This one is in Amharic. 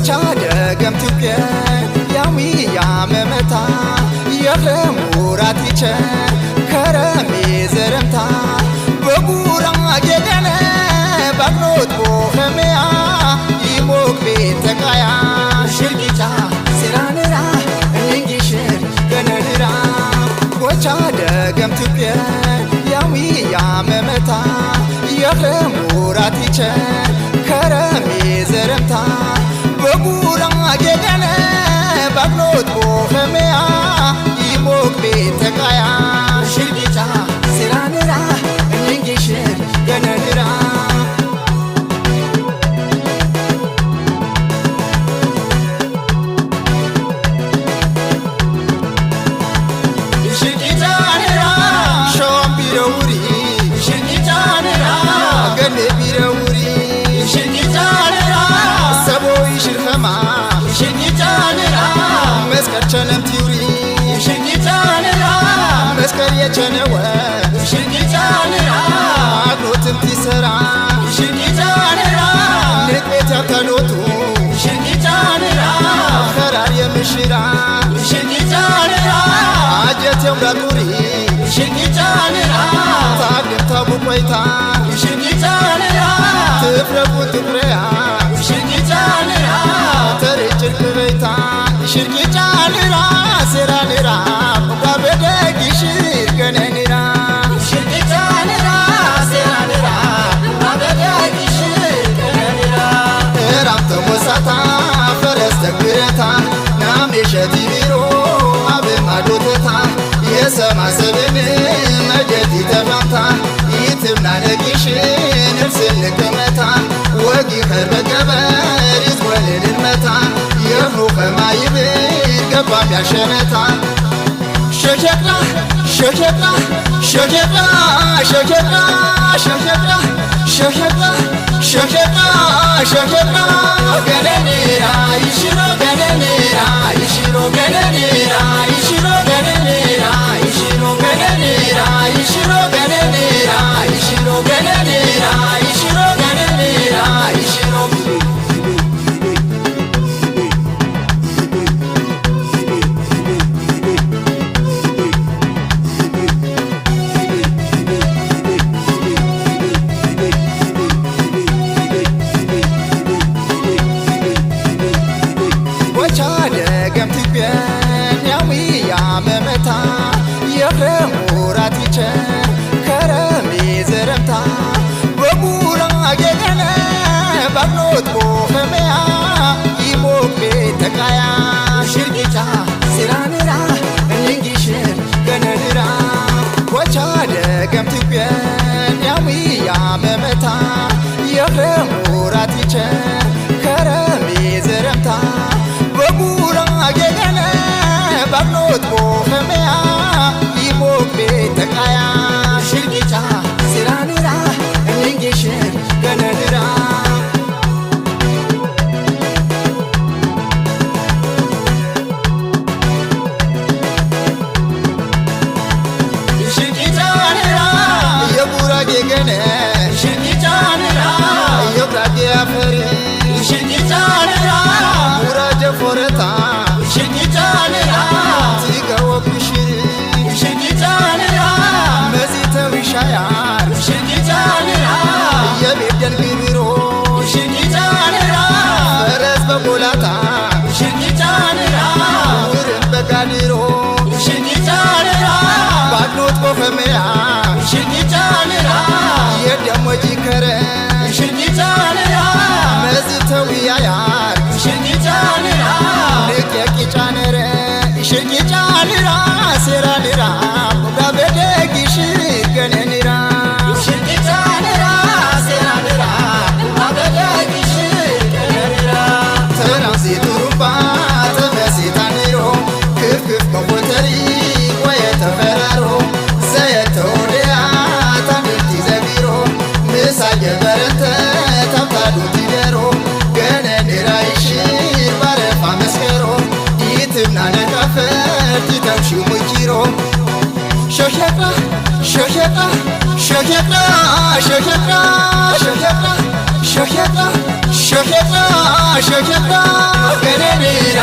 ደገም ትውቀ ያዊ ያመመታ የኸሙራቲቸ ከረሜ ዘረምታ በጉራ ጌደነ ባግኖት ቦኸመያ ይሞቅ ቤተቃያ ሽርጊታ ሲራንራ እንጊሽር ገነንራ ጎቻ ደገም ትውቀ ያዊ ያመመታ የኸሙራቲቸ ከረሜ ዘረምታ በጉራ ጌደነ ባግኖት ቦኸመያ ይሞቅ ቤተቃያ ሽርጊታ ሲራንራ እንጊሽር ገነንራ መስከቸነም ቲውሪ ሽንጊታንራ መስከር የቸነወ ሽንጊታንራ አግኖትም ቲሰራ ሽንጊታንራ ንቅቤት ያተሎቱ ሽንጊታንራ ከራር የምሽራ ሽንጊታንራ አጀት የውላቱሪ ሽንጊታንራ ታግም ታቡ ቆይታ ሽንጊታንራ ትፍረቁ ትፍረያ ሽንጊታንራ ተርጭር ክበይታ ሽርጊጫንራ ሴራንራ ባበደጊሽር ገነንራ ሽርጊጫንራ ሴራንራ ባበደጊሽር ገነንራ እራም ተሞሳታ ፈረስ ተግረታ ናምኔሸቲ ቢሮ አብማዶተታ የሰማ ሰብን መጀቲ ተፋምታ ይትምና ነጊሽን እርስን ልቅመታ ወጊ ኸርበገበር ይዝወልልን መታ የፍሩ ኸማይብል ገባም ያሸነታ ሸሸቅራ ሸሸቅራ ሸሸቅራ ሸሸቅራ ሸሸቅራ ሸሸቅራ ሸሸቅራ ሸሸቅራ ገነንራ ይሽሮ ገነንራ ይሽሮ ገነንራ ይሽሮ ገነንራ ይሽሮ ገነንራ ይሽሮ ገነንራ ይሽሮ ገነንራ ይሽሮ ገነንራ ይሽሮ የኸሙራቲቸ ከረሜ ዘረምታ በጉራ ጌደነ ባግኖት ቦኸመያ ይሞቅ ቤተቃያ ሽርጊታ ሲራንራ እንጊሽር ገነንራ ጎቻ ደገም ትውቀ ያዊ ያመመታ የኸሙራቲቸ ከረሜ ዘረምታ በጉራ ጌደነ ባግኖት ቦኸመያ ይሞቅ ቤተቃያ ሽርጊታ ሲራንራ እንጊሽር ገነንራ ሽርጊታንራ የጉራጌ ገነ ሽርጊታንራ የጉራጌ አፈር ሽርጊታንራ ጉራጀ ፎረታ ሽርጊታንራ ቲገወብሽር ሽርጊታንራ መዚተው ይሻያር ሽርጊታንራ የቤደን ግቢሮ ሽርጊታንራ ፈረስ በጎላታ ሽርጊታንራ ውርም በጋሊሮ ሽርጊታንራ ባግኖት ቦኸመያ ሽርጊታንራ የደሞጂ ከረ ሽርጊታንራ መዚተው ያያር ሽርጊታንራ ንቄቂጫነረ ሽርጊጫንራ ሴራንራ ባበደጊሽር ገነንራ ሽርጊጫንራ ሴራንራ ባበደጊሽር ገነንራ ተራምሴ ቱሩባ ተመሴታንሮ ክፍክፍ መወተሪ ወየተፈራሮ ዘየተወደያ ታንርቲ ዘቢሮ ምሳየ በረንተ ታብታዱ ቲደሮ ገነንራ ይሽር ባረፋ መስከሮ ይትምና ነቀፈር ቲተምሺው ሙኪሮ ሸሸቅራ ሸሸቅራ ሸሸቅራ ሸሸቅራ ሸሸቅራ ሸኬጣ ሸኬጣ ሸኬጣ ገነኔራ